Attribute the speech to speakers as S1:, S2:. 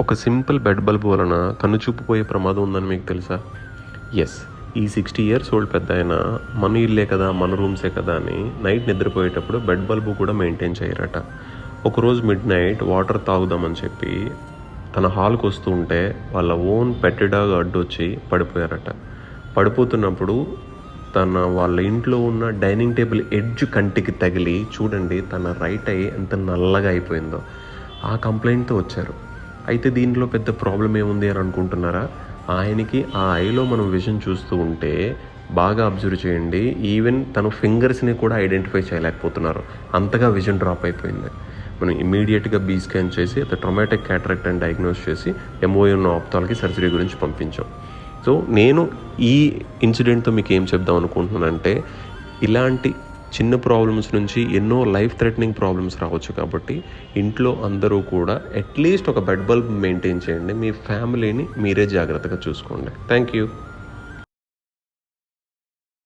S1: ఒక simple bed bulb వలన కన్నుచూపు పోయే ప్రమాదం ఉందని మీకు తెలుసా? ఎస్, ఈ 60 years ఓల్డ్ పెద్ద ఆయన మన ఇల్లే కదా, మన రూమ్సే కదా అని నైట్ నిద్రపోయేటప్పుడు బెడ్ బల్బు కూడా మెయింటైన్ చేయరట. ఒకరోజు మిడ్ నైట్ వాటర్ తాగుదామని చెప్పి తన హాల్కి వస్తూ ఉంటే వాళ్ళ ఓన్ పెట్ డాగ్ అడ్డొచ్చి పడిపోయారట. పడిపోతున్నప్పుడు వాళ్ళ ఇంట్లో ఉన్న డైనింగ్ టేబుల్ ఎడ్జ్ కంటికి తగిలి చూడండి తన రైట్ ఐ ఎంత నల్లగా అయిపోయిందో. ఆ కంప్లైంట్తో వచ్చారు. అయితే దీంట్లో పెద్ద ప్రాబ్లం ఏముంది అని అనుకుంటున్నారా? ఆయనకి ఆ ఐలో మనం విజన్ చూస్తూ ఉంటే బాగా అబ్జర్వ్ చేయండి, ఈవెన్ తన ఫింగర్స్ని కూడా ఐడెంటిఫై చేయలేకపోతున్నారు, అంతగా విజన్ డ్రాప్ అయిపోయింది. మనం ఇమీడియట్గా బీ స్కాన్ చేసి అది ట్రామాటిక్ క్యాటరాక్ట్ అని డయాగ్నోస్ చేసి ఎంఓఎన్ ఆప్థాల్కి సర్జరీ గురించి పంపించాం. సో నేను ఈ ఇన్సిడెంట్తో మీకు ఏం చెప్దాం అనుకుంటున్నానంటే, ఇలాంటి చిన్న ప్రాబ్లమ్స్ నుంచి ఎన్నో లైఫ్ థ్రెటనింగ్ ప్రాబ్లమ్స్ రావచ్చు. కాబట్టి ఇంట్లో అందరూ కూడా అట్లీస్ట్ ఒక బెడ్ బల్బ్ మెయింటైన్ చేయండి. మీ ఫ్యామిలీని మీరే జాగ్రత్తగా చూసుకోండి. Thank you.